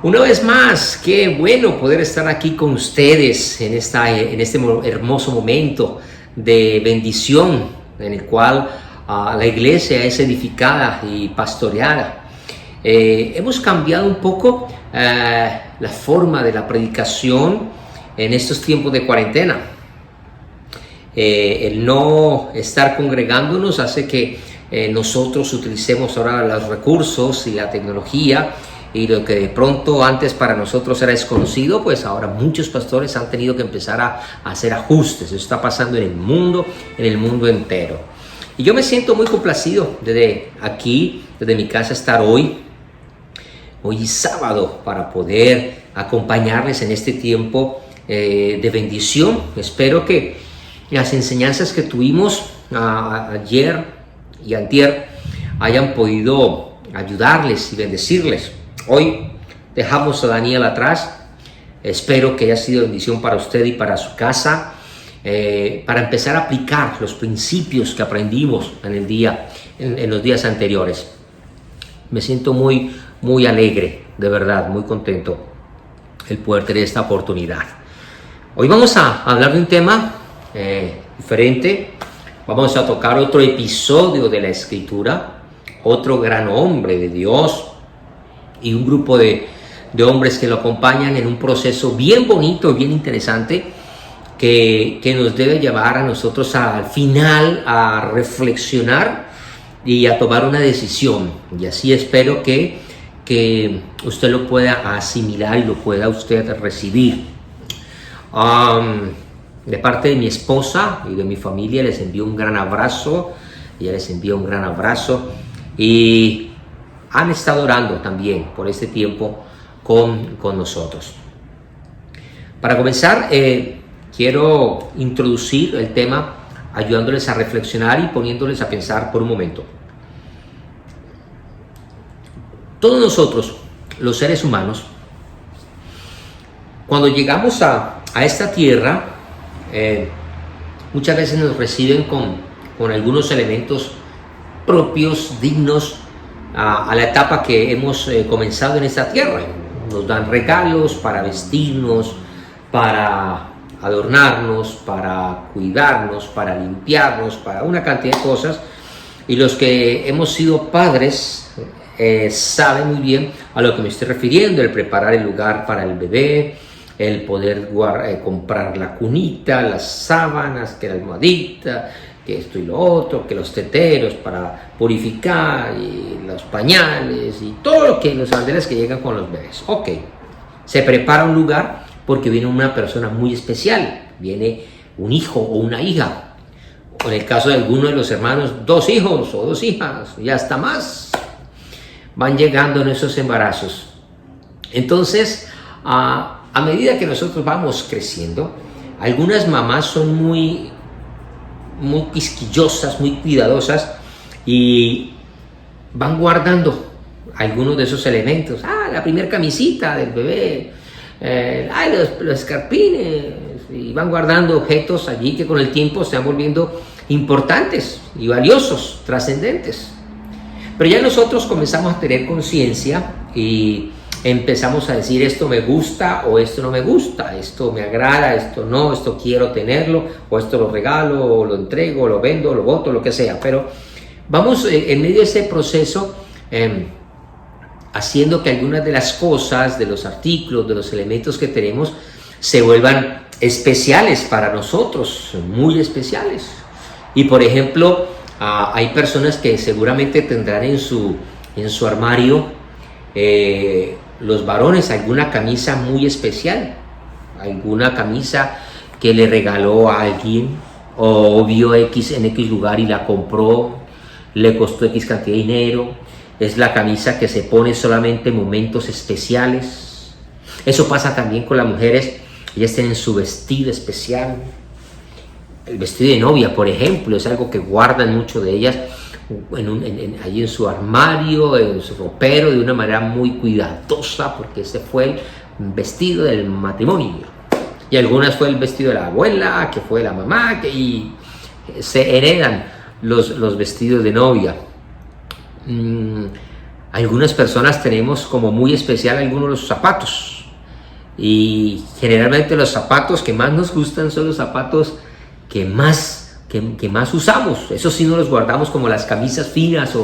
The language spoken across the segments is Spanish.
Una vez más, qué bueno poder estar aquí con ustedes en este hermoso momento de bendición en el cual la iglesia es edificada y pastoreada. Hemos cambiado un poco la forma de la predicación en estos tiempos de cuarentena. El no estar congregándonos hace que nosotros utilicemos ahora los recursos y la tecnología, y lo que de pronto antes para nosotros era desconocido, pues ahora muchos pastores han tenido que empezar a hacer ajustes. Eso está pasando en el mundo entero. Y yo me siento muy complacido desde aquí, desde mi casa, estar hoy sábado, para poder acompañarles en este tiempo de bendición. Espero que las enseñanzas que tuvimos ayer y antier hayan podido ayudarles y bendecirles. Hoy dejamos a Daniel atrás. Espero que haya sido bendición para usted y para su casa, para empezar a aplicar los principios que aprendimos en los días anteriores. Me siento muy alegre, de verdad, muy contento el poder tener esta oportunidad. Hoy vamos a hablar de un tema diferente. Vamos a tocar otro episodio de la Escritura, otro gran hombre de Dios y un grupo de hombres que lo acompañan en un proceso bien bonito, bien interesante, que nos debe llevar a nosotros al final a reflexionar y a tomar una decisión. Y así espero que usted lo pueda asimilar y lo pueda usted recibir. De parte de mi esposa y de mi familia les envío un gran abrazo. Ella les envía un gran abrazo y han estado orando también por este tiempo con nosotros. Para comenzar, quiero introducir el tema ayudándoles a reflexionar y poniéndoles a pensar por un momento. Todos nosotros, los seres humanos, cuando llegamos a esta tierra, muchas veces nos reciben con algunos elementos propios, dignos a la etapa que hemos comenzado en esta tierra. Nos dan regalos para vestirnos, para adornarnos, para cuidarnos, para limpiarnos, para una cantidad de cosas. Y los que hemos sido padres saben muy bien a lo que me estoy refiriendo: el preparar el lugar para el bebé, el poder comprar la cunita, las sábanas, que la almohadita, que esto y lo otro, que los teteros para purificar, y los pañales y todo los banderas que llegan con los bebés. Ok, se prepara un lugar porque viene una persona muy especial, viene un hijo o una hija, o en el caso de algunos de los hermanos, 2 hijos o 2 hijas, y hasta más, van llegando en esos embarazos. Entonces, a medida que nosotros vamos creciendo, algunas mamás son muy quisquillosas, muy cuidadosas, y van guardando algunos de esos elementos. La primera camisita del bebé, los escarpines, y van guardando objetos allí que con el tiempo se van volviendo importantes y valiosos, trascendentes. Pero ya nosotros comenzamos a tener conciencia y empezamos a decir: esto me gusta o esto no me gusta, esto me agrada, esto no, esto quiero tenerlo, o esto lo regalo, o lo entrego, o lo vendo, o lo boto, lo que sea. Pero vamos en medio de ese proceso haciendo que algunas de las cosas, de los artículos, de los elementos que tenemos, se vuelvan especiales para nosotros, muy especiales. Y por ejemplo, hay personas que seguramente tendrán en su armario, los varones, alguna camisa muy especial, alguna camisa que le regaló a alguien, o vio en X lugar y la compró, le costó X cantidad de dinero. Es la camisa que se pone solamente en momentos especiales. Eso pasa también con las mujeres. Ellas tienen su vestido especial. El vestido de novia, por ejemplo, es algo que guardan mucho de ellas allí en su armario, en su ropero, de una manera muy cuidadosa, porque ese fue el vestido del matrimonio. Y algunas fue el vestido de la abuela, que fue de la mamá, y se heredan los vestidos de novia. Algunas personas tenemos como muy especial algunos de los zapatos. Y generalmente los zapatos que más nos gustan son los zapatos que más usamos. Eso sí no los guardamos como las camisas finas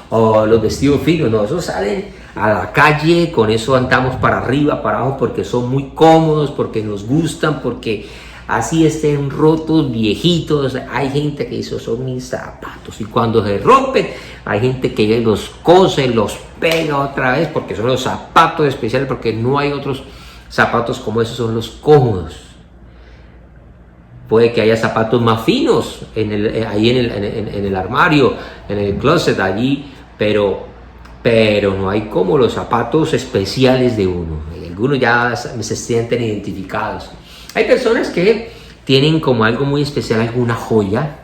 o los vestidos finos. No, esos salen a la calle, con eso andamos para arriba, para abajo, porque son muy cómodos, porque nos gustan, porque así estén rotos, viejitos. Hay gente que dice, son mis zapatos. Y cuando se rompen, hay gente que los cose, los pega otra vez, porque son los zapatos especiales, porque no hay otros zapatos como esos, son los cómodos. Puede que haya zapatos más finos ahí en el armario, en el closet allí, pero no hay como los zapatos especiales de uno. Algunos ya se sienten identificados. Hay personas que tienen como algo muy especial, alguna joya.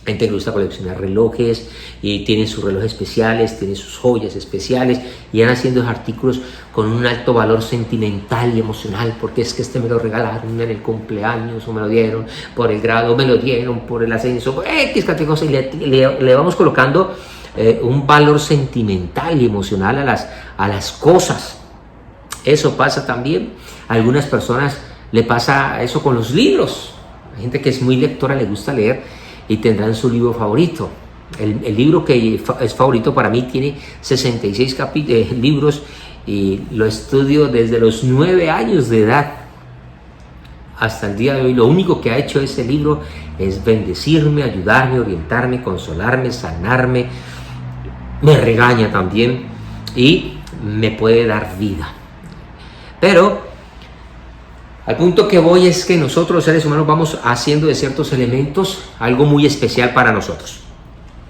Gente que gusta coleccionar relojes y tienen sus relojes especiales, tienen sus joyas especiales y van haciendo artículos con un alto valor sentimental y emocional, porque es que este me lo regalaron en el cumpleaños, o me lo dieron por el grado, o me lo dieron por el ascenso, X categoría, y le vamos colocando un valor sentimental y emocional a las cosas. Eso pasa también. A algunas personas le pasa eso con los libros. Hay gente que es muy lectora, le gusta leer y tendrán su libro favorito. El libro que es favorito para mí tiene 66 libros y lo estudio desde los 9 años de edad hasta el día de hoy. Lo único que ha hecho ese libro es bendecirme, ayudarme, orientarme, consolarme, sanarme. Me regaña también y me puede dar vida. Pero al punto que voy es que nosotros los seres humanos vamos haciendo de ciertos elementos algo muy especial para nosotros.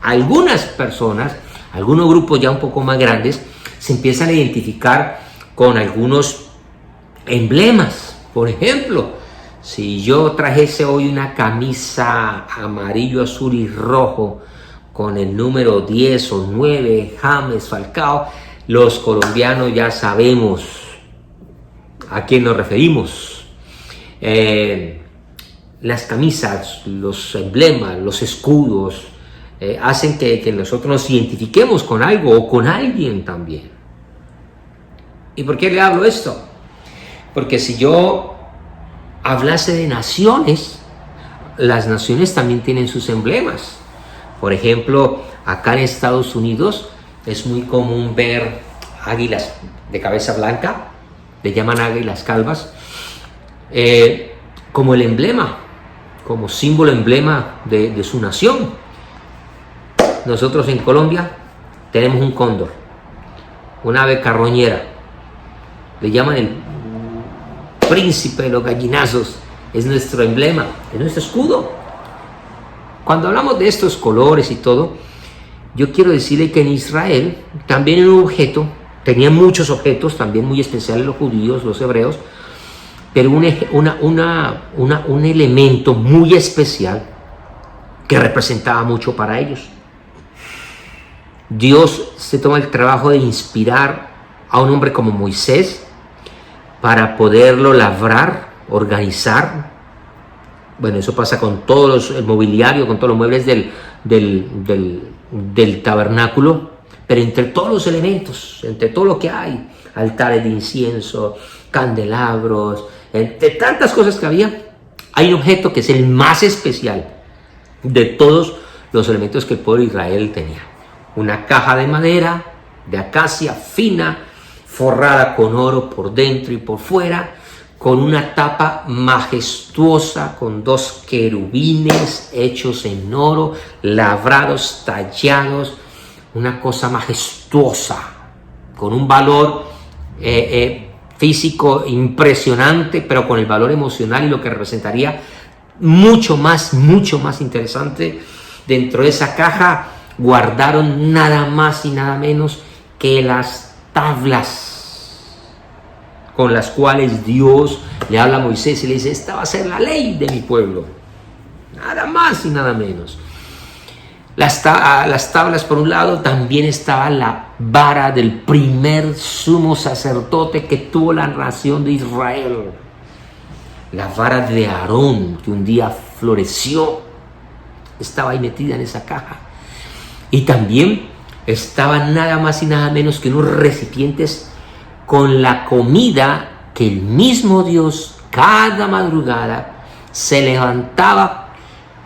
Algunas personas, algunos grupos ya un poco más grandes, se empiezan a identificar con algunos emblemas. Por ejemplo, si yo trajese hoy una camisa amarillo, azul y rojo con el número 10 o 9, James Falcao, los colombianos ya sabemos a quién nos referimos. Las camisas, los emblemas, los escudos hacen que nosotros nos identifiquemos con algo o con alguien también. ¿Y por qué le hablo esto? Porque si yo hablase de naciones, las naciones también tienen sus emblemas. Por ejemplo, acá en Estados Unidos es muy común ver águilas de cabeza blanca, le llaman águilas calvas, como el emblema, como símbolo emblema de su nación. Nosotros en Colombia tenemos un cóndor, un ave carroñera, le llaman el príncipe de los gallinazos, es nuestro emblema, es nuestro escudo. Cuando hablamos de estos colores y todo, yo quiero decirle que en Israel también era un objeto, tenían muchos objetos también muy especiales los judíos, los hebreos, pero un elemento muy especial que representaba mucho para ellos. Dios se toma el trabajo de inspirar a un hombre como Moisés para poderlo labrar, organizar. Bueno, eso pasa con todo el mobiliario, con todos los muebles del tabernáculo, pero entre todos los elementos, entre todo lo que hay, altares de incienso, candelabros, entre tantas cosas que había, hay un objeto que es el más especial de todos los elementos que el pueblo de Israel tenía. Una caja de madera, de acacia fina, forrada con oro por dentro y por fuera, con una tapa majestuosa, con 2 querubines hechos en oro, labrados, tallados, una cosa majestuosa, con un valor físico impresionante, pero con el valor emocional y lo que representaría mucho más interesante. Dentro de esa caja guardaron nada más y nada menos que las tablas con las cuales Dios le habla a Moisés y le dice: esta va a ser la ley de mi pueblo, nada más y nada menos. Las tablas, por un lado, también estaba la vara del primer sumo sacerdote que tuvo la nación de Israel, la vara de Aarón, que un día floreció, estaba ahí metida en esa caja. Y también estaban nada más y nada menos que unos recipientes con la comida que el mismo Dios cada madrugada se levantaba,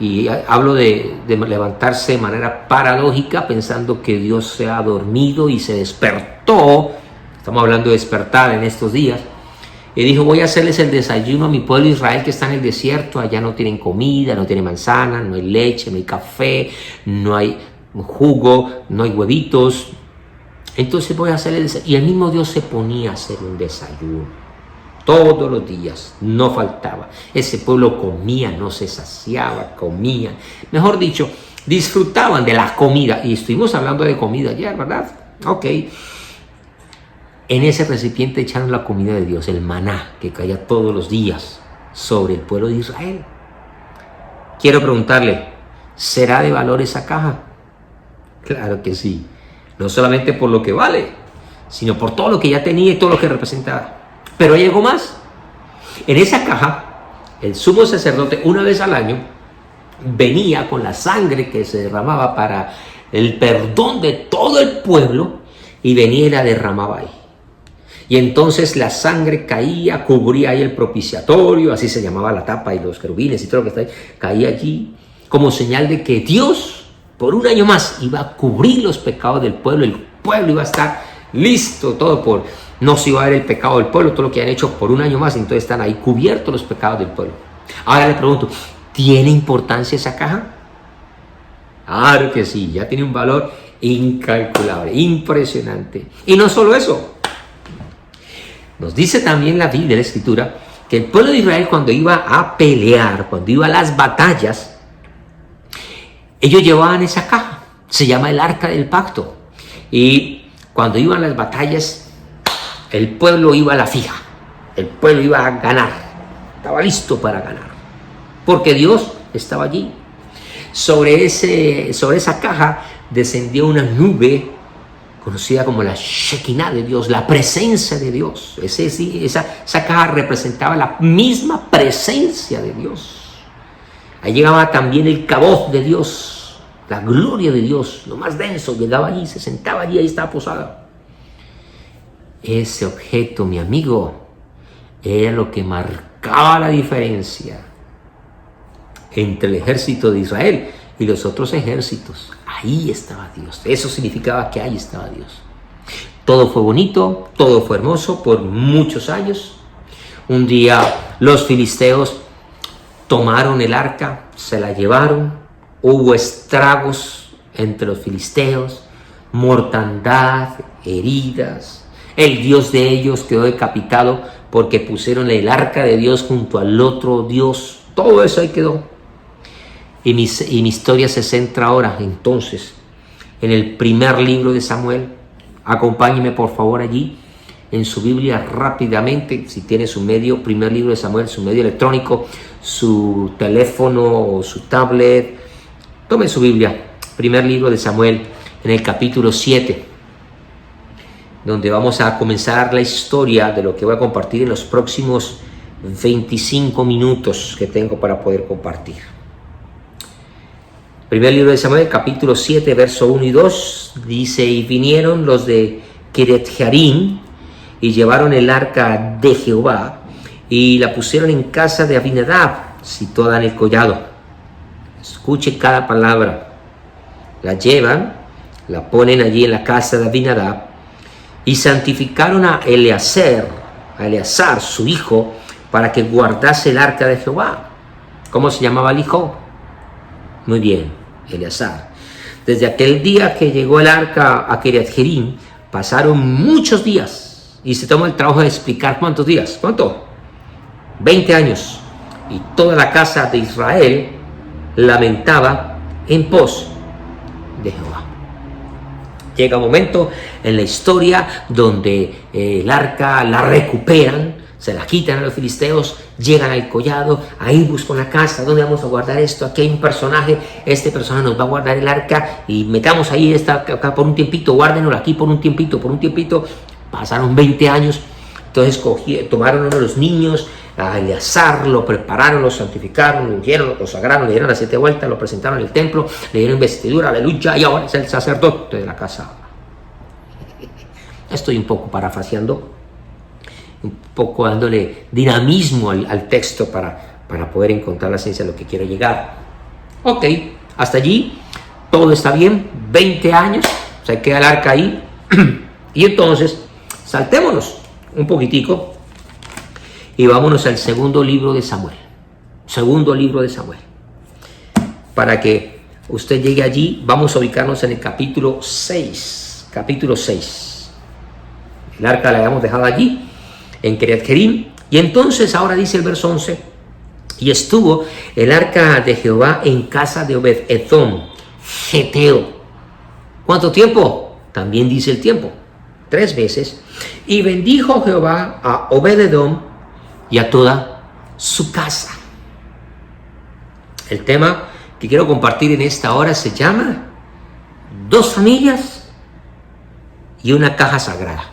y hablo de levantarse de manera paradójica, pensando que Dios se ha dormido y se despertó. Estamos hablando de despertar en estos días. Y dijo: voy a hacerles el desayuno a mi pueblo Israel que está en el desierto. Allá no tienen comida, no tienen manzana, no hay leche, no hay café, no hay jugo, no hay huevitos. Entonces voy a hacerles el desayuno. Y el mismo Dios se ponía a hacer un desayuno. Todos los días, no faltaba. Ese pueblo comía, no se saciaba, comía. Mejor dicho, disfrutaban de la comida. Y estuvimos hablando de comida ayer, ¿verdad? Ok. En ese recipiente echaron la comida de Dios, el maná, que caía todos los días sobre el pueblo de Israel. Quiero preguntarle, ¿será de valor esa caja? Claro que sí. No solamente por lo que vale, sino por todo lo que ya tenía y todo lo que representaba. Pero hay algo más. En esa caja, el sumo sacerdote, una vez al año, venía con la sangre que se derramaba para el perdón de todo el pueblo, y venía y la derramaba ahí. Y entonces la sangre caía, cubría ahí el propiciatorio, así se llamaba la tapa, y los querubines y todo lo que está ahí, caía allí como señal de que Dios, por un año más, iba a cubrir los pecados del pueblo. El pueblo iba a estar listo, todo no se iba a ver el pecado del pueblo, todo lo que han hecho por un año más, entonces están ahí cubiertos los pecados del pueblo. Ahora le pregunto, ¿tiene importancia esa caja? Claro que sí, ya tiene un valor incalculable, impresionante. Y no solo eso, nos dice también la Biblia, la Escritura, que el pueblo de Israel, cuando iba a pelear, cuando iba a las batallas, ellos llevaban esa caja, se llama el Arca del Pacto. Y cuando iban a las batallas, el pueblo iba a la fija, el pueblo iba a ganar, estaba listo para ganar, porque Dios estaba allí. Sobre esa caja descendió una nube conocida como la Shekinah de Dios, la presencia de Dios. Esa caja representaba la misma presencia de Dios. Ahí llegaba también el Kabod de Dios, la gloria de Dios, lo más denso, llegaba allí, se sentaba allí, ahí estaba posada. Ese objeto, mi amigo, era lo que marcaba la diferencia entre el ejército de Israel y los otros ejércitos. Ahí estaba Dios. Eso significaba que ahí estaba Dios. Todo fue bonito, todo fue hermoso por muchos años. Un día los filisteos tomaron el arca, se la llevaron, hubo estragos entre los filisteos, mortandad, heridas. El Dios de ellos quedó decapitado porque pusieron el arca de Dios junto al otro Dios. Todo eso ahí quedó. Y mi historia se centra ahora, entonces, en el primer libro de Samuel. Acompáñeme por favor allí, en su Biblia rápidamente, si tiene su medio, primer libro de Samuel, su medio electrónico, su teléfono o su tablet. Tome su Biblia, primer libro de Samuel, en el capítulo 7. Donde vamos a comenzar la historia de lo que voy a compartir en los próximos 25 minutos que tengo para poder compartir. Primer libro de Samuel, capítulo 7, verso 1 y 2, dice: y vinieron los de Kiriat Jearim y llevaron el arca de Jehová y la pusieron en casa de Abinadab, situada en el collado. Escuche cada palabra. La llevan, la ponen allí en la casa de Abinadab y santificaron a Eleazar, su hijo, para que guardase el arca de Jehová. ¿Cómo se llamaba el hijo? Muy bien, Eleazar. Desde aquel día que llegó el arca a Kiriat Jearim, pasaron muchos días. Y se toma el trabajo de explicar cuántos días. ¿Cuánto? 20 años. Y toda la casa de Israel lamentaba en pos de Jehová. Llega un momento en la historia donde el arca la recuperan, se la quitan a los filisteos, llegan al collado, ahí buscan la casa, ¿dónde vamos a guardar esto? Aquí hay un personaje, este personaje nos va a guardar el arca y metamos ahí acá por un tiempito, guárdenlo aquí por un tiempito. Pasaron 20 años, entonces tomaron uno de los niños, a Eleazar, lo prepararon, lo santificaron, lo ungieron, lo consagraron, le dieron las 7 vueltas, lo presentaron en el templo, le dieron investidura, aleluya, y ahora es el sacerdote de la casa. Estoy un poco parafraseando, un poco dándole dinamismo al texto para poder encontrar la esencia de lo que quiero llegar. Ok, hasta allí todo está bien, 20 años, se queda el arca ahí, y entonces saltémonos un poquitico y vámonos al segundo libro de Samuel. Segundo libro de Samuel. Para que usted llegue allí, vamos a ubicarnos en el capítulo 6. Capítulo 6. El arca la habíamos dejado allí, en Kiriat Jearim. Y entonces ahora dice el verso 11: y estuvo el arca de Jehová en casa de Obed-Edom, Geteo. ¿Cuánto tiempo? También dice el tiempo. 3 veces. Y bendijo Jehová a Obed-Edom y a toda su casa. El tema que quiero compartir en esta hora se llama 2 familias y una caja sagrada.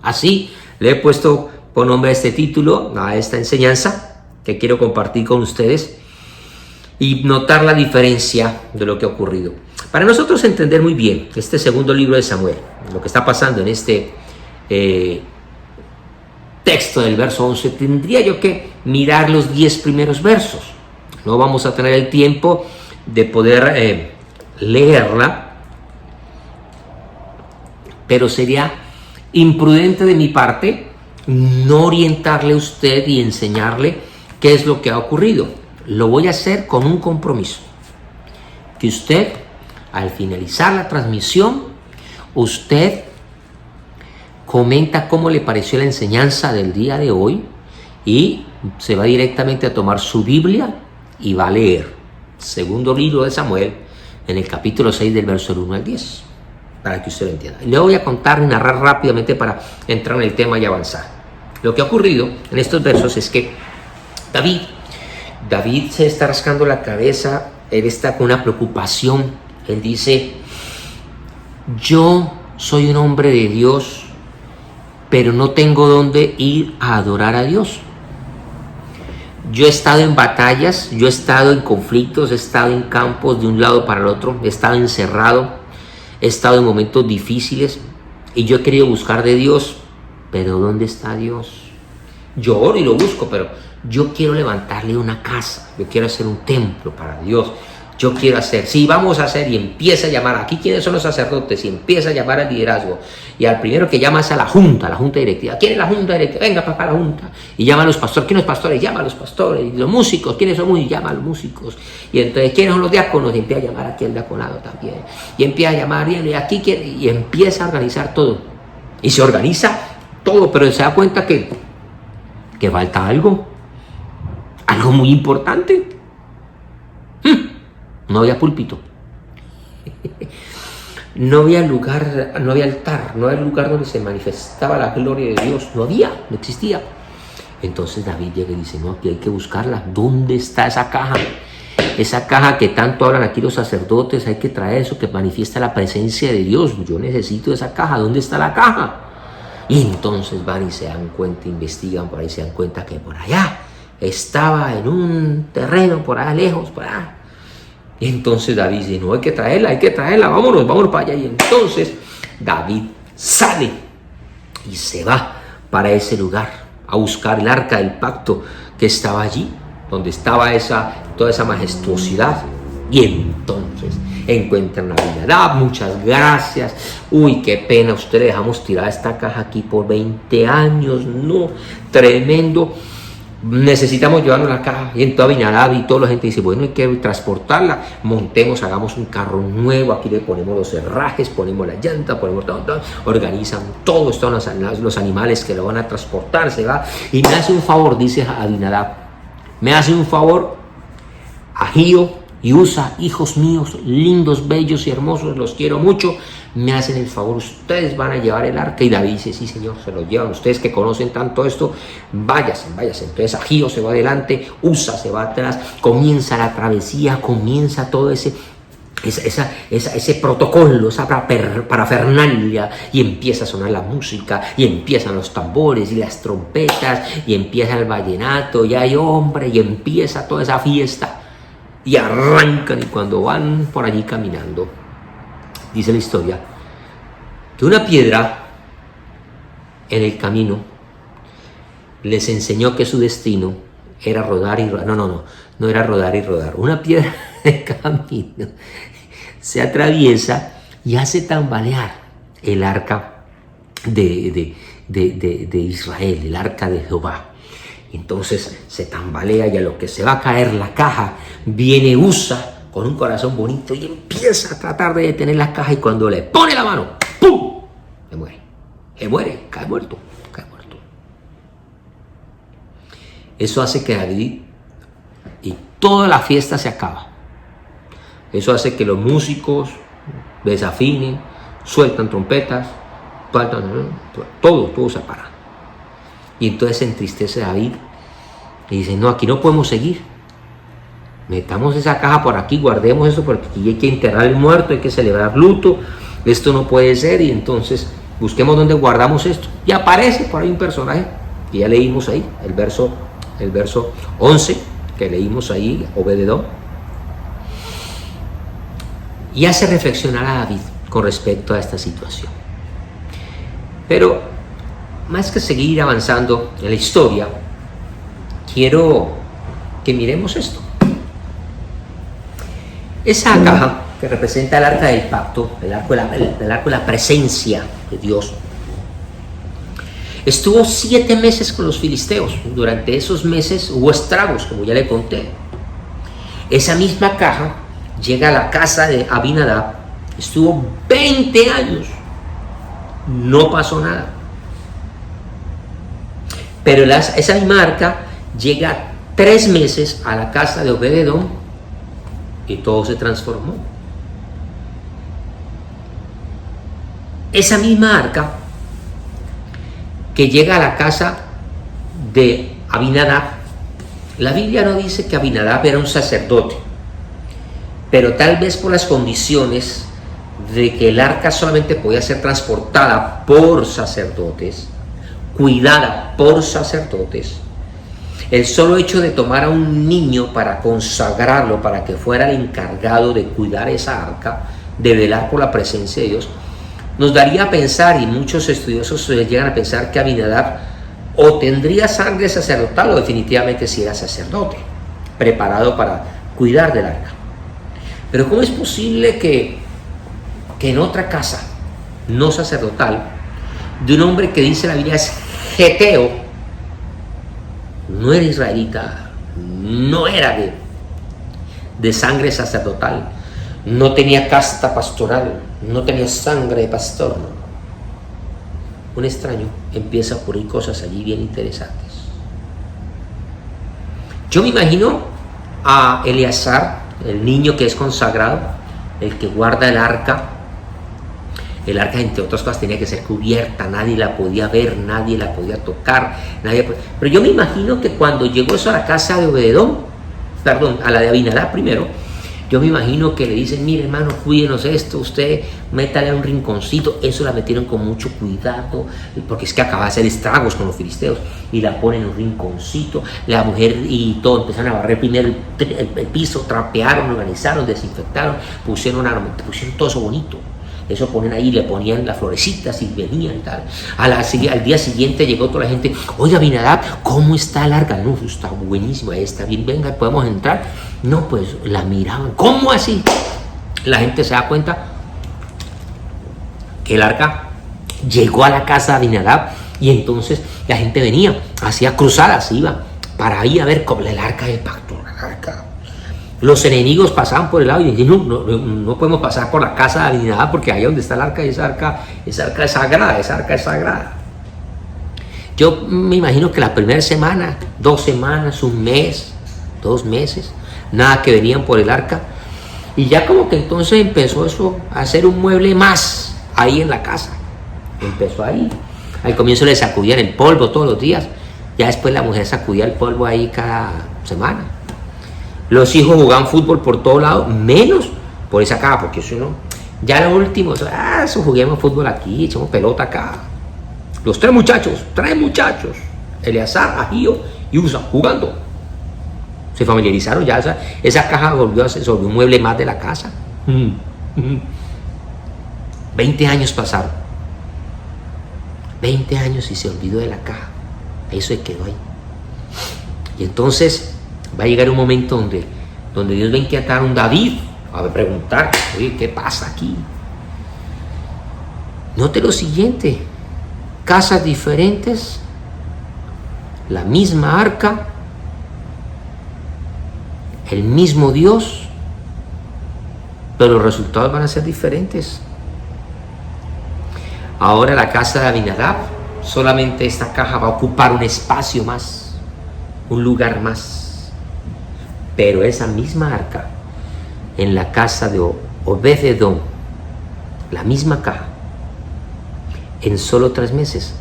Así le he puesto por nombre a este título, a esta enseñanza que quiero compartir con ustedes y notar la diferencia de lo que ha ocurrido. Para nosotros entender muy bien este segundo libro de Samuel, lo que está pasando en este texto del verso 11, tendría yo que mirar los 10 primeros versos. No vamos a tener el tiempo de poder leerla, pero sería imprudente de mi parte no orientarle a usted y enseñarle qué es lo que ha ocurrido. Lo voy a hacer con un compromiso: que usted, al finalizar la transmisión, usted comenta cómo le pareció la enseñanza del día de hoy y se va directamente a tomar su Biblia y va a leer segundo libro de Samuel en el capítulo 6 del verso 1 al 10, para que usted lo entienda. Le voy a contar y narrar rápidamente para entrar en el tema y avanzar. Lo que ha ocurrido en estos versos es que David se está rascando la cabeza, él está con una preocupación. Él dice: yo soy un hombre de Dios, pero no tengo dónde ir a adorar a Dios. Yo he estado en batallas, yo he estado en conflictos, he estado en campos de un lado para el otro, he estado encerrado, he estado en momentos difíciles y yo he querido buscar de Dios, pero ¿dónde está Dios? Yo oro y lo busco, pero yo quiero levantarle una casa, yo quiero hacer un templo para Dios. Yo quiero hacer, sí, vamos a hacer, y empieza a llamar, aquí quiénes son los sacerdotes, y empieza a llamar al liderazgo, y al primero que llama es a la junta directiva. ¿Quién es la junta directiva? Venga, papá, la junta. Y llama a los pastores. ¿Quiénes son los pastores? Llama a los pastores. Y los músicos, ¿quiénes son músicos? Llama a los músicos. Y entonces, ¿quiénes son los diáconos? Y empieza a llamar aquí al diaconado también. Y empieza a llamar, y aquí y empieza a organizar todo. Y se organiza todo, pero se da cuenta que falta algo muy importante. No había púlpito, no había lugar, no había altar, no había lugar donde se manifestaba la gloria de Dios, no existía. Entonces David llega y dice: no, aquí hay que buscarla. ¿Dónde está esa caja? Esa caja que tanto hablan aquí los sacerdotes, hay que traer eso que manifiesta la presencia de Dios. Yo necesito esa caja. ¿Dónde está la caja? Y entonces van y se dan cuenta, investigan por ahí, se dan cuenta que por allá estaba en un terreno, por allá lejos, por allá. Y entonces David dice: no, hay que traerla, vámonos para allá. Y entonces David sale y se va para ese lugar a buscar el arca del pacto que estaba allí, donde estaba toda esa majestuosidad. Y entonces encuentran a Abinadab. Muchas gracias. Uy, qué pena, usted le dejamos tirar esta caja aquí por 20 años. No, tremendo. Necesitamos llevarnos la caja. Y entonces Abinadab y toda la gente dice: bueno, hay que transportarla, montemos, hagamos un carro nuevo, aquí le ponemos los herrajes, ponemos la llanta, ponemos todo, organizan todo, están los animales que lo van a transportar, se va. Y me hace un favor, dice Abinadab, me hace un favor, Ahío y Usa, hijos míos, lindos, bellos y hermosos, los quiero mucho, me hacen el favor, ustedes van a llevar el arca. Y David dice: sí, señor, se lo llevan. Ustedes que conocen tanto esto, váyase. Entonces Ahío se va adelante, Usa se va atrás, comienza la travesía, comienza todo ese ese protocolo, esa parafernalia, y empieza a sonar la música, y empiezan los tambores y las trompetas, y empieza el vallenato, y hay hombre, y empieza toda esa fiesta, y arrancan, y cuando van por allí caminando, dice la historia, que una piedra en el camino les enseñó que su destino era rodar y rodar. No era rodar y rodar. Una piedra en el camino se atraviesa y hace tambalear el arca de Israel, el arca de Jehová. Entonces se tambalea, y a lo que se va a caer la caja, viene Usa con un corazón bonito y empieza a tratar de detener la caja, y cuando le pone la mano, ¡pum!, se muere, cae muerto. Eso hace que David y toda la fiesta se acaba. Eso hace que los músicos desafinen, sueltan trompetas, todo se para. Y entonces se entristece David y dice, no, aquí no podemos seguir. Metamos esa caja por aquí, guardemos eso, porque aquí hay que enterrar el muerto, hay que celebrar luto, esto no puede ser, y entonces busquemos dónde guardamos esto. Y aparece por ahí un personaje que ya leímos ahí, el verso 11 que leímos ahí, Obed-edom, y hace reflexionar a David con respecto a esta situación. Pero más que seguir avanzando en la historia, quiero que miremos esto. Esa caja que representa el arca del pacto, el arco de la presencia de Dios, estuvo 7 meses con los filisteos. Durante esos meses hubo estragos, como ya le conté. Esa misma caja llega a la casa de Abinadab, estuvo 20 años, no pasó nada. Pero esa misma arca llega 3 meses a la casa de Obed-edom y todo se transformó. Esa misma arca que llega a la casa de Abinadab, la Biblia no dice que Abinadab era un sacerdote, pero tal vez por las condiciones de que el arca solamente podía ser transportada por sacerdotes, cuidada por sacerdotes, el solo hecho de tomar a un niño para consagrarlo, para que fuera el encargado de cuidar esa arca, de velar por la presencia de Dios, nos daría a pensar, y muchos estudiosos llegan a pensar, que Abinadab o tendría sangre sacerdotal o definitivamente si era sacerdote, preparado para cuidar del arca. Pero ¿cómo es posible que en otra casa no sacerdotal, de un hombre que dice la Biblia es geteo, no era israelita, no era de sangre sacerdotal, no tenía casta pastoral, no tenía sangre de pastor, un extraño empieza a ocurrir cosas allí bien interesantes? Yo me imagino a Eleazar, el niño que es consagrado, el que guarda el arca. El arca, entre otras cosas, tenía que ser cubierta, nadie la podía ver, nadie la podía tocar, pero yo me imagino que cuando llegó eso a la casa de Obed-edom, a la de Abinadab primero, yo me imagino que le dicen, mire hermano, cuídenos esto, usted métale a un rinconcito. Eso la metieron con mucho cuidado, porque es que acaba de hacer estragos con los filisteos, y la ponen en un rinconcito. La mujer y todo empezaron a barrer primero el piso, trapearon, organizaron, desinfectaron, pusieron todo eso bonito. Eso ponen ahí, le ponían las florecitas y venían y tal. Al día siguiente llegó toda la gente, oiga Abinadab, ¿cómo está el arca? No, está buenísimo, ahí está bien, venga, podemos entrar. No, pues la miraban, ¿cómo así? La gente se da cuenta que el arca llegó a la casa de Abinadab, y entonces la gente venía, hacía cruzadas, iba para ahí a ver cómo el arca del pacto, el arca. Los enemigos pasaban por el lado y decían, no podemos pasar por la casa de Abinadab, porque ahí donde está el arca, esa arca es sagrada. Yo me imagino que la primera semana, 2 semanas, 1 mes, 2 meses, nada que venían por el arca, y ya como que entonces empezó eso a hacer un mueble más ahí en la casa. Empezó ahí. Al comienzo le sacudían el polvo todos los días, ya después la mujer sacudía el polvo ahí cada semana. Los hijos jugaban fútbol por todos lados, menos por esa caja, porque eso no. Ya lo último, eso juguemos fútbol aquí, echamos pelota acá. Los tres muchachos, Eleazar, Agío y Usa, jugando. Se familiarizaron ya, esa caja se volvió un mueble más de la casa. 20 años pasaron. 20 años y se olvidó de la caja. Eso se quedó ahí. Y entonces va a llegar un momento donde Dios va a inquietar a un David a preguntar, oye, ¿qué pasa aquí? Note lo siguiente: casas diferentes, la misma arca, el mismo Dios, pero los resultados van a ser diferentes. Ahora la casa de Abinadab, solamente esta caja va a ocupar un espacio más, un lugar más. Pero esa misma arca, en la casa de Obed-Edom, la misma caja, en solo 3 meses,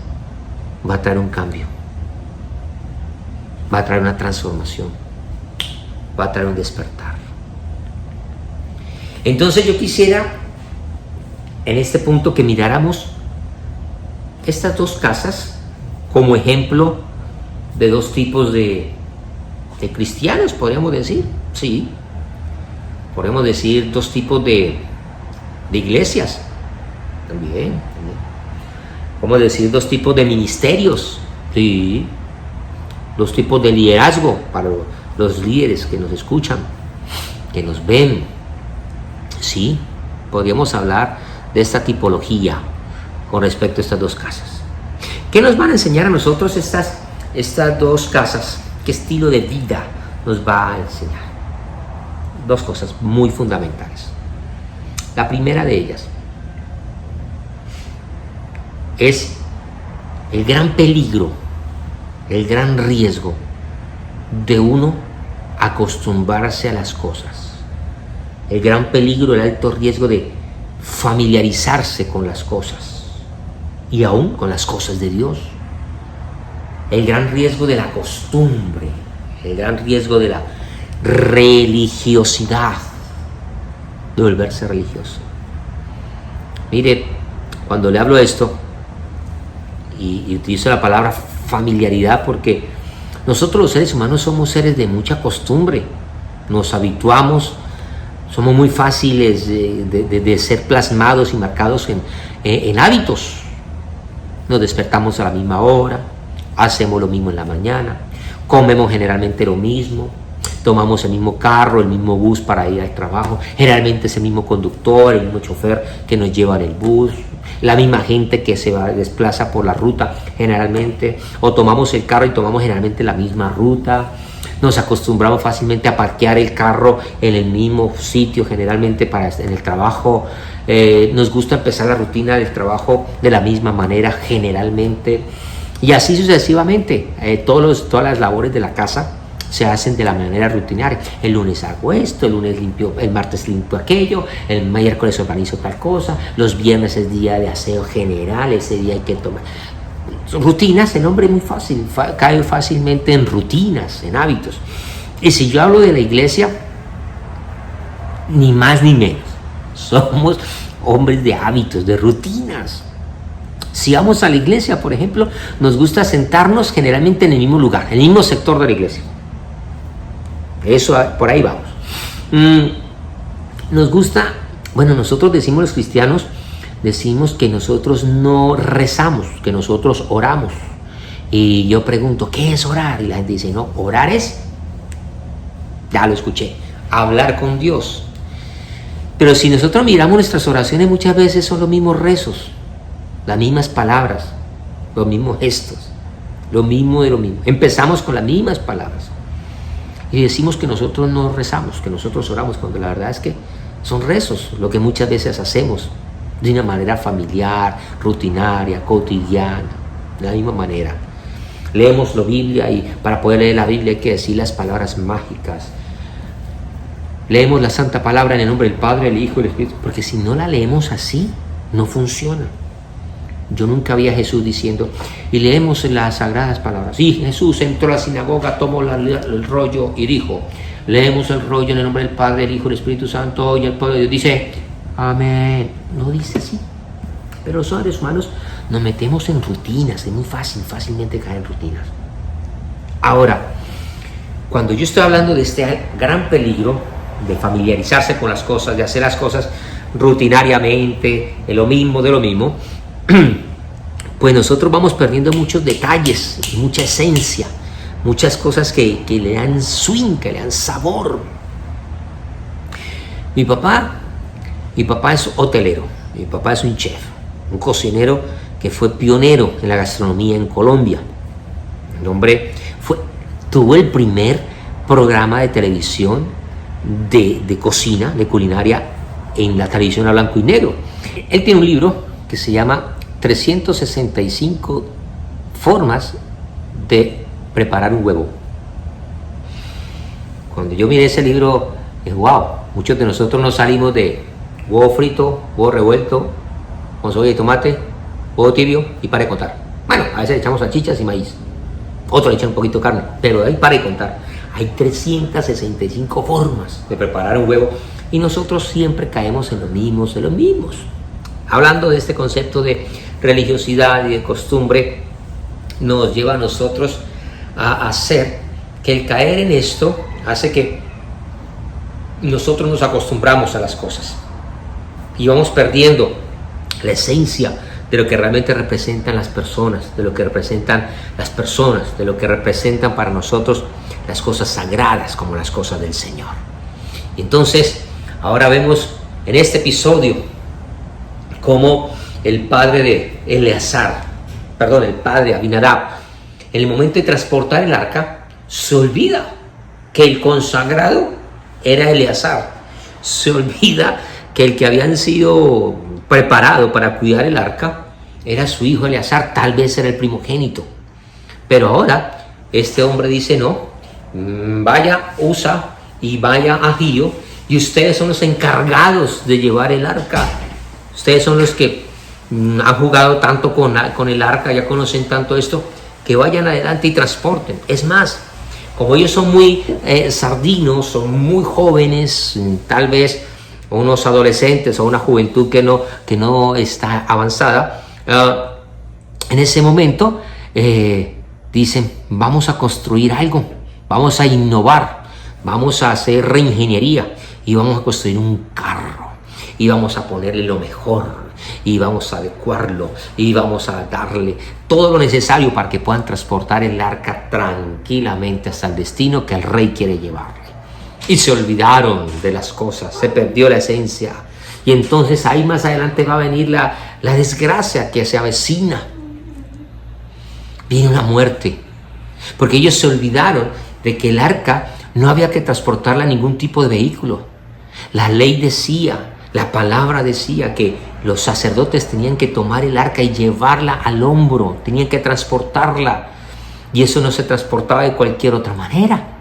va a traer un cambio. Va a traer una transformación. Va a traer un despertar. Entonces yo quisiera, en este punto, que miráramos estas 2 casas como ejemplo de 2 tipos de cristianos, podríamos decir. Sí, podemos decir 2 tipos de iglesias también. Podemos decir 2 tipos de ministerios. Sí, 2 tipos de liderazgo para los líderes que nos escuchan, que nos ven. Sí, podríamos hablar de esta tipología con respecto a estas 2 casas. ¿Qué nos van a enseñar a nosotros estas 2 casas? ¿Qué estilo de vida nos va a enseñar? 2 cosas muy fundamentales. La primera de ellas es el gran peligro, el gran riesgo de uno acostumbrarse a las cosas. El gran peligro, el alto riesgo de familiarizarse con las cosas y aún con las cosas de Dios. El gran riesgo de la costumbre, el gran riesgo de la religiosidad, de volverse religioso. Mire, cuando le hablo de esto, y utilizo la palabra familiaridad, porque nosotros los seres humanos somos seres de mucha costumbre, nos habituamos, somos muy fáciles de ser plasmados y marcados en hábitos. Nos despertamos a la misma hora, hacemos lo mismo en la mañana, comemos generalmente lo mismo, tomamos el mismo carro, el mismo bus para ir al trabajo, generalmente es el mismo conductor, el mismo chofer que nos lleva en el bus, la misma gente que se desplaza por la ruta generalmente, o tomamos el carro y tomamos generalmente la misma ruta. Nos acostumbramos fácilmente a parquear el carro en el mismo sitio, generalmente en el trabajo. Nos gusta empezar la rutina del trabajo de la misma manera, generalmente. Y así sucesivamente. Todas las labores de la casa se hacen de la manera rutinaria. El lunes hago esto, el lunes limpio, el martes limpio aquello, el miércoles organizo tal cosa, los viernes es día de aseo general, ese día hay que tomar. Son rutinas, el hombre es muy fácil, cae fácilmente en rutinas, en hábitos. Y si yo hablo de la iglesia, ni más ni menos, somos hombres de hábitos, de rutinas. Si vamos a la iglesia, por ejemplo, nos gusta sentarnos generalmente en el mismo lugar, en el mismo sector de la iglesia. Eso, por ahí vamos. Nos gusta, nosotros decimos los cristianos, decimos que nosotros no rezamos, que nosotros oramos. Y yo pregunto, ¿qué es orar? Y la gente dice, no, orar es, ya lo escuché, hablar con Dios. Pero si nosotros miramos nuestras oraciones, muchas veces son los mismos rezos, las mismas palabras, los mismos gestos, lo mismo de lo mismo. Empezamos con las mismas palabras y decimos que nosotros no rezamos, que nosotros oramos, cuando la verdad es que son rezos, lo que muchas veces hacemos de una manera familiar, rutinaria, cotidiana, de la misma manera. Leemos la Biblia y para poder leer la Biblia hay que decir las palabras mágicas. Leemos la Santa Palabra en el nombre del Padre, del Hijo y del Espíritu, porque si no la leemos así, no funciona. Yo nunca vi a Jesús diciendo, y leemos las sagradas palabras. Sí, Jesús entró a la sinagoga, tomó el rollo y dijo, leemos el rollo en el nombre del Padre, del Hijo, del Espíritu Santo, y el pueblo de Dios dice, amén. No dice así. Pero los seres humanos nos metemos en rutinas, es muy fácilmente caer en rutinas. Ahora, cuando yo estoy hablando de este gran peligro de familiarizarse con las cosas, de hacer las cosas rutinariamente, de lo mismo, pues nosotros vamos perdiendo muchos detalles, mucha esencia, muchas cosas que le dan swing, que le dan sabor. Mi papá es hotelero, mi papá es un chef, un cocinero que fue pionero en la gastronomía en Colombia. El hombre tuvo el primer programa de televisión de cocina, de culinaria, en la televisión a blanco y negro. Él tiene un libro que se llama 365 formas de preparar un huevo. Cuando yo miré ese libro, dije, wow, muchos de nosotros nos salimos de huevo frito, huevo revuelto, con cebolla y tomate, huevo tibio y para de contar. Bueno, a veces le echamos salchichas y maíz. Otros le echan un poquito de carne, pero de ahí para de contar. Hay 365 formas de preparar un huevo y nosotros siempre caemos en los mismos. Hablando de este concepto de religiosidad y de costumbre, nos lleva a nosotros a hacer que el caer en esto hace que nosotros nos acostumbramos a las cosas y vamos perdiendo la esencia de lo que realmente representan las personas, de lo que representan para nosotros las cosas sagradas como las cosas del Señor. Y entonces, ahora vemos en este episodio cómo el padre de Abinadab, en el momento de transportar el arca, se olvida que el consagrado era Eleazar. Se olvida que el que habían sido preparado para cuidar el arca era su hijo Eleazar, tal vez era el primogénito. Pero ahora este hombre dice, no, vaya Usa y vaya Ahío, y ustedes son los encargados de llevar el arca. Ustedes son los que han jugado tanto con el arca, ya conocen tanto esto, que vayan adelante y transporten. Es más, como ellos son muy sardinos, son muy jóvenes, tal vez unos adolescentes o una juventud que no está avanzada, en ese momento dicen, vamos a construir algo, vamos a innovar, vamos a hacer reingeniería y vamos a construir un carro y vamos a ponerle lo mejor y vamos a adecuarlo y vamos a darle todo lo necesario para que puedan transportar el arca tranquilamente hasta el destino que el rey quiere llevarle. Y se olvidaron de las cosas, se perdió la esencia. Y entonces ahí más adelante va a venir la desgracia que se avecina. Viene una muerte, porque ellos se olvidaron de que el arca no había que transportarla en ningún tipo de vehículo. La ley decía, la palabra decía que los sacerdotes tenían que tomar el arca y llevarla al hombro, tenían que transportarla, y eso no se transportaba de cualquier otra manera.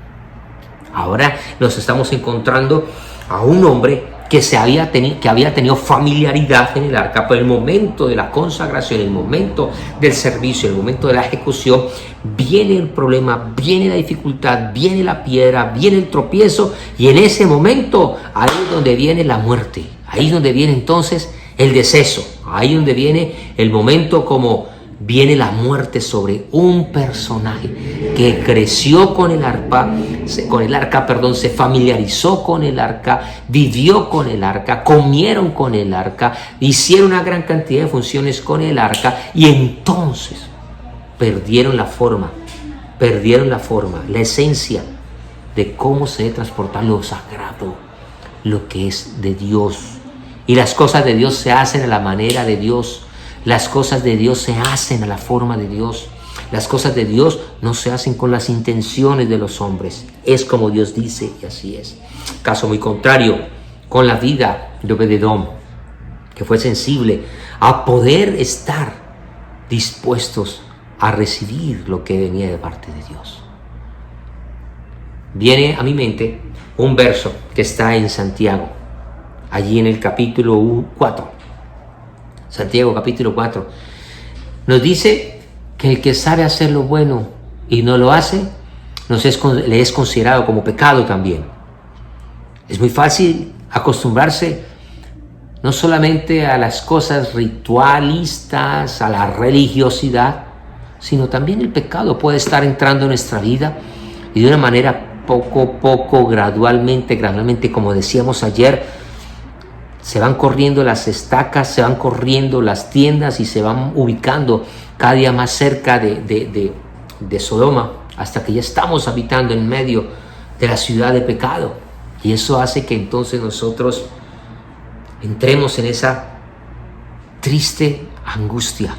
Ahora nos estamos encontrando a un hombre que había tenido familiaridad en el arca, pero en el momento de la consagración, en el momento del servicio, en el momento de la ejecución, viene el problema, viene la dificultad, viene la piedra, viene el tropiezo, y en ese momento ahí es donde viene la muerte, ahí es donde viene entonces el deceso, ahí es donde viene el momento como viene la muerte sobre un personaje que creció con el arca, se familiarizó con el arca, vivió con el arca, comieron con el arca, hicieron una gran cantidad de funciones con el arca, y entonces perdieron la forma, la esencia de cómo se debe transportar lo sagrado, lo que es de Dios. Y las cosas de Dios se hacen a la manera de Dios. Las cosas de Dios se hacen a la forma de Dios. Las cosas de Dios no se hacen con las intenciones de los hombres. Es como Dios dice y así es. Caso muy contrario con la vida de Obed-Edom, que fue sensible a poder estar dispuestos a recibir lo que venía de parte de Dios. Viene a mi mente un verso que está en Santiago, allí en el capítulo 4. Santiago capítulo 4 nos dice que el que sabe hacer lo bueno y no lo hace, le es considerado como pecado también. Es muy fácil acostumbrarse no solamente a las cosas ritualistas, a la religiosidad, sino también el pecado puede estar entrando en nuestra vida y de una manera poco a poco, gradualmente, como decíamos ayer, se van corriendo las estacas, se van corriendo las tiendas y se van ubicando cada día más cerca de Sodoma, hasta que ya estamos habitando en medio de la ciudad de pecado. Y eso hace que entonces nosotros entremos en esa triste angustia,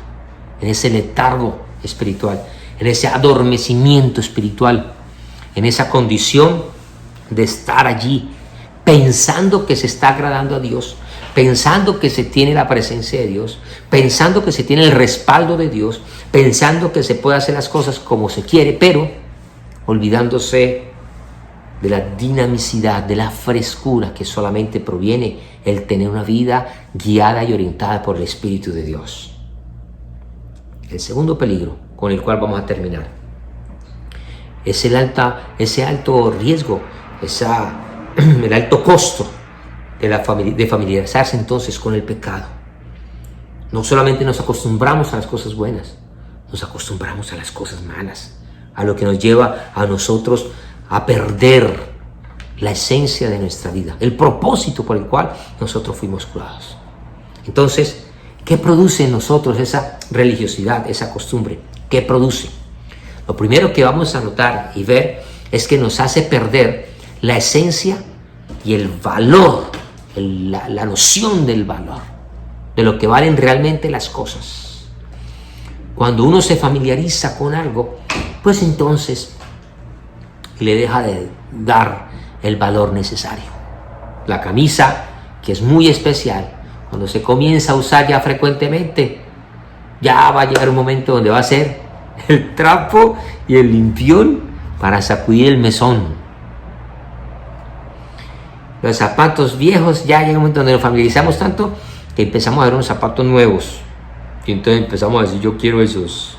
en ese letargo espiritual, en ese adormecimiento espiritual, en esa condición de estar allí pensando que se está agradando a Dios, pensando que se tiene la presencia de Dios, pensando que se tiene el respaldo de Dios, pensando que se puede hacer las cosas como se quiere, pero olvidándose de la dinamicidad, de la frescura que solamente proviene el tener una vida guiada y orientada por el Espíritu de Dios. El segundo peligro con el cual vamos a terminar es ese alto riesgo, el alto costo de familiarizarse entonces con el pecado. No solamente nos acostumbramos a las cosas buenas, nos acostumbramos a las cosas malas, a lo que nos lleva a nosotros a perder la esencia de nuestra vida, el propósito por el cual nosotros fuimos creados. Entonces, ¿qué produce en nosotros esa religiosidad, esa costumbre? ¿Qué produce? Lo primero que vamos a notar y ver es que nos hace perder la esencia y el valor, la noción del valor, de lo que valen realmente las cosas. Cuando uno se familiariza con algo, pues entonces le deja de dar el valor necesario. La camisa, que es muy especial, cuando se comienza a usar ya frecuentemente, ya va a llegar un momento donde va a ser el trapo y el limpión para sacudir el mesón. Los zapatos viejos, ya llega un momento donde nos familiarizamos tanto que empezamos a ver unos zapatos nuevos y entonces empezamos a decir: yo quiero esos.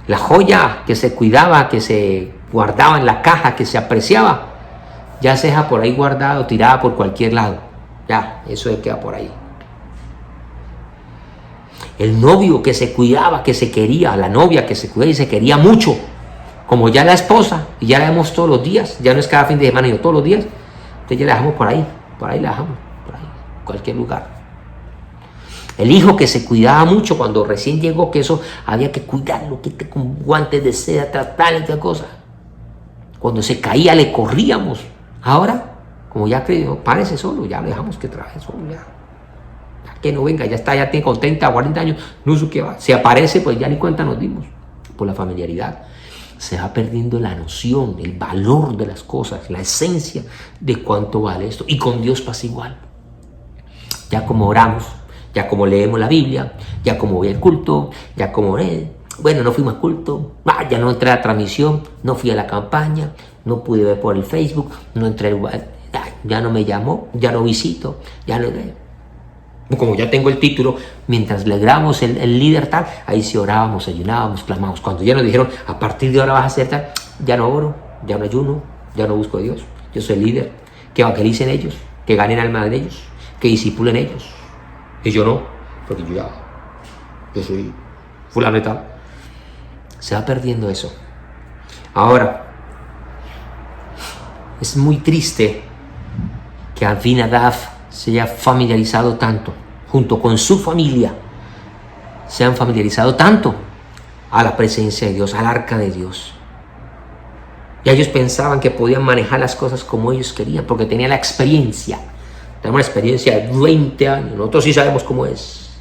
La joya que se cuidaba, que se guardaba en la caja, que se apreciaba, ya se deja por ahí guardado, tirada por cualquier lado. Ya, eso queda por ahí. El novio que se cuidaba, que se quería, la novia que se cuidaba y se quería mucho, como ya la esposa, y ya la vemos todos los días, ya no es cada fin de semana, sino todos los días, entonces ya la dejamos por ahí la dejamos, por ahí, en cualquier lugar. El hijo que se cuidaba mucho cuando recién llegó, que eso había que cuidarlo, que con guantes de seda, tratar y tal cosa. Cuando se caía le corríamos. Ahora, como ya creyó, párese solo, ya lo dejamos que trabaje solo, ya que no venga, ya está, ya tiene con 30, 40 años, no sé qué va. Si aparece, pues ya ni cuenta nos dimos, por la familiaridad. Se va perdiendo la noción, el valor de las cosas, la esencia de cuánto vale esto. Y con Dios pasa igual. Ya como oramos, ya como leemos la Biblia, ya como voy al culto, ya como, bueno, no fuimos al culto, ya no entré a la transmisión, no fui a la campaña, no pude ver por el Facebook, no entré, ya no me llamó, ya no visito, ya no... Como ya tengo el título, mientras logramos el líder tal, ahí sí orábamos, ayunábamos, clamábamos. Cuando ya nos dijeron, a partir de ahora vas a hacer tal, ya no oro, ya no ayuno, ya no busco a Dios. Yo soy el líder, que evangelicen ellos, que ganen alma de ellos, que discipulen ellos. Y yo no, porque yo soy fulano y tal. Se va perdiendo eso. Ahora, es muy triste que Abinadab se haya familiarizado tanto, junto con su familia, se han familiarizado tanto a la presencia de Dios, al arca de Dios. Y ellos pensaban que podían manejar las cosas como ellos querían, porque tenían la experiencia. Tenemos una experiencia de 20 años, nosotros sí sabemos cómo es.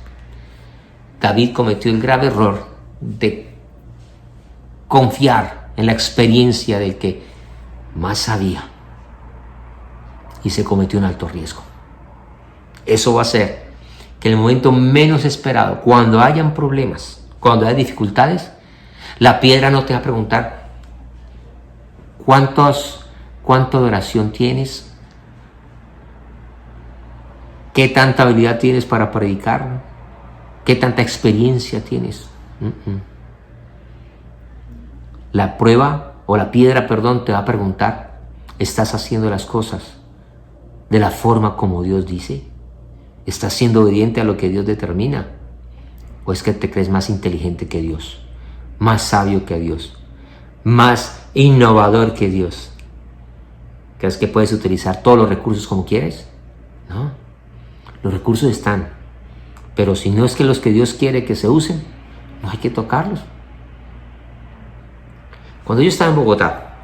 David cometió el grave error de confiar en la experiencia del que más sabía y se cometió un alto riesgo. Eso va a hacer que en el momento menos esperado, cuando hayan problemas, cuando haya dificultades, la piedra no te va a preguntar cuánta oración tienes, qué tanta habilidad tienes para predicar, qué tanta experiencia tienes. La prueba o la piedra, te va a preguntar ¿Estás haciendo las cosas de la forma como Dios dice? ¿Estás siendo obediente a lo que Dios determina? ¿O es que te crees más inteligente que Dios, más sabio que Dios, más innovador que Dios? ¿Crees que puedes utilizar todos los recursos como quieres? No, los recursos están, pero si no es que los que Dios quiere que se usen, no hay que tocarlos. Cuando yo estaba en Bogotá,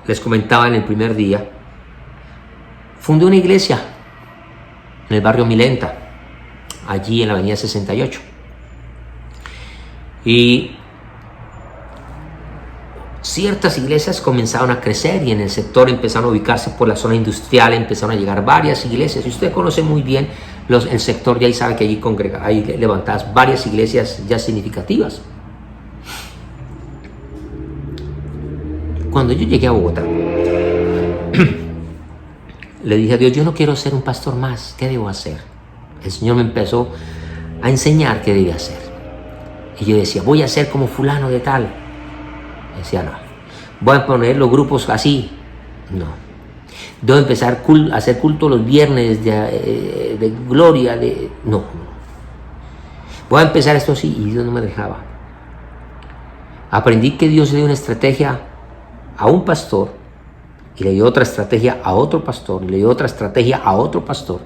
les comentaba en el primer día, fundé una iglesia en el barrio Milenta, allí en la avenida 68. Y ciertas iglesias comenzaron a crecer y en el sector empezaron a ubicarse por la zona industrial, empezaron a llegar varias iglesias. Y usted conoce muy bien el sector ya y sabe que allí hay levantadas varias iglesias ya significativas. Cuando yo llegué a Bogotá, le dije a Dios, yo no quiero ser un pastor más, ¿qué debo hacer? El Señor me empezó a enseñar qué debía hacer. Y yo decía, voy a ser como fulano de tal. Decía, no. Voy a poner los grupos así. No. Debo empezar a hacer culto los viernes de gloria. No. Voy a empezar esto así. Y Dios no me dejaba. Aprendí que Dios le dio una estrategia a un pastor y le dio otra estrategia a otro pastor y le dio otra estrategia a otro pastor.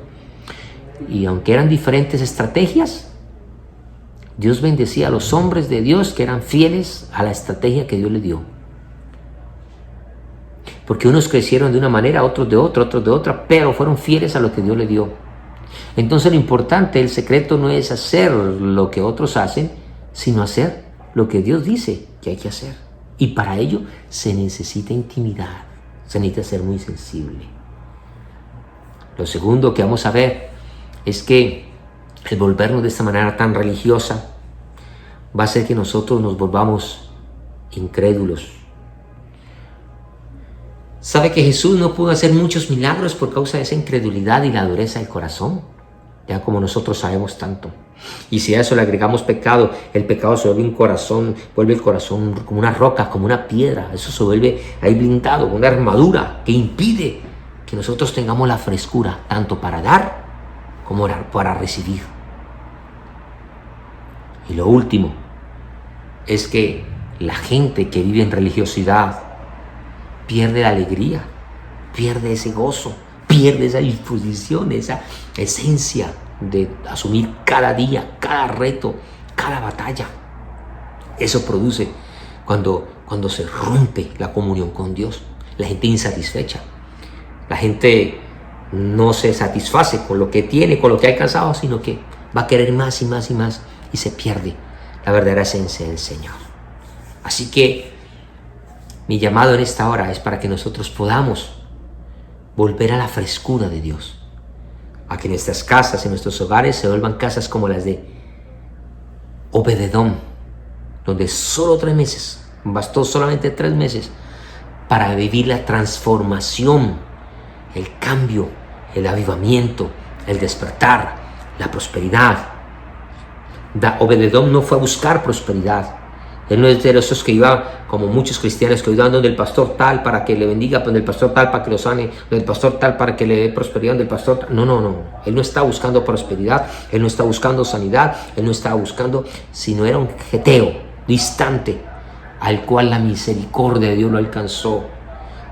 Y aunque eran diferentes estrategias, Dios bendecía a los hombres de Dios que eran fieles a la estrategia que Dios le dio. Porque unos crecieron de una manera, otros de otra, pero fueron fieles a lo que Dios le dio. Entonces lo importante, el secreto no es hacer lo que otros hacen, sino hacer lo que Dios dice que hay que hacer. Y para ello se necesita intimidad, se necesita ser muy sensible. Lo segundo que vamos a ver es que el volvernos de esta manera tan religiosa va a hacer que nosotros nos volvamos incrédulos. ¿Sabe que Jesús no pudo hacer muchos milagros por causa de esa incredulidad y la dureza del corazón? Ya como nosotros sabemos tanto. Y si a eso le agregamos pecado, el pecado se vuelve el corazón como una roca, como una piedra. Eso se vuelve ahí blindado, una armadura que impide que nosotros tengamos la frescura, tanto para dar como para recibir. Y lo último es que la gente que vive en religiosidad pierde la alegría, pierde ese gozo, pierde esa disposición, esa esencia de asumir cada día, cada reto, cada batalla. Eso produce cuando se rompe la comunión con Dios, la gente insatisfecha, la gente no se satisface con lo que tiene, con lo que ha alcanzado, sino que va a querer más y más y más y se pierde la verdadera esencia del Señor. Así que mi llamado en esta hora es para que nosotros podamos volver a la frescura de Dios, a que nuestras casas, en nuestros hogares se vuelvan casas como las de Obed-Edom, donde solo 3 meses, bastó solamente 3 meses para vivir la transformación, el cambio, el avivamiento, el despertar, la prosperidad. Obed-Edom no fue a buscar prosperidad. Él no es de esos que iba, como muchos cristianos, que iban donde el pastor tal para que le bendiga, donde el pastor tal para que lo sane, donde el pastor tal para que le dé prosperidad, donde el pastor tal. No. Él no está buscando prosperidad, él no está buscando sanidad, él no estaba buscando, sino era un geteo distante, al cual la misericordia de Dios lo alcanzó,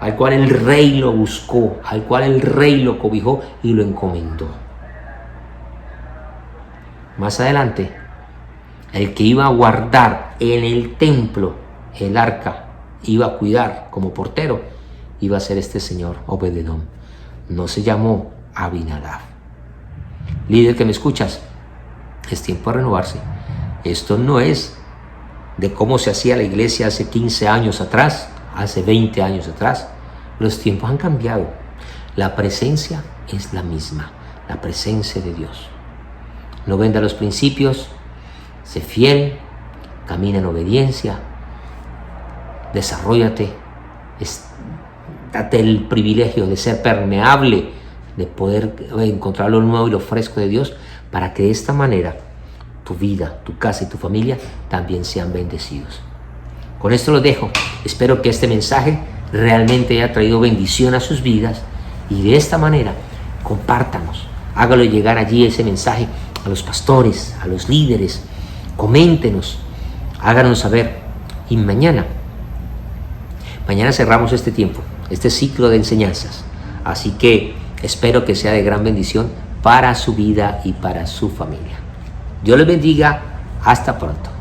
al cual el rey lo buscó, al cual el rey lo cobijó y lo encomendó. Más adelante, el que iba a guardar en el templo el arca, iba a cuidar como portero, iba a ser este señor Obed-Edom. No se llamó Abinadab. Líder que me escuchas, es tiempo de renovarse. Esto no es de cómo se hacía la iglesia hace 15 años atrás, hace 20 años atrás. Los tiempos han cambiado. La presencia es la misma, la presencia de Dios. No venda los principios. Sé fiel, camina en obediencia, desarróllate, date el privilegio de ser permeable, de poder encontrar lo nuevo y lo fresco de Dios, para que de esta manera tu vida, tu casa y tu familia también sean bendecidos. Con esto los dejo. Espero que este mensaje realmente haya traído bendición a sus vidas, y de esta manera compártanos, hágalo llegar allí ese mensaje a los pastores, a los líderes, coméntenos, háganos saber. Y mañana cerramos este tiempo, este ciclo de enseñanzas, así que espero que sea de gran bendición para su vida y para su familia. Dios les bendiga, hasta pronto.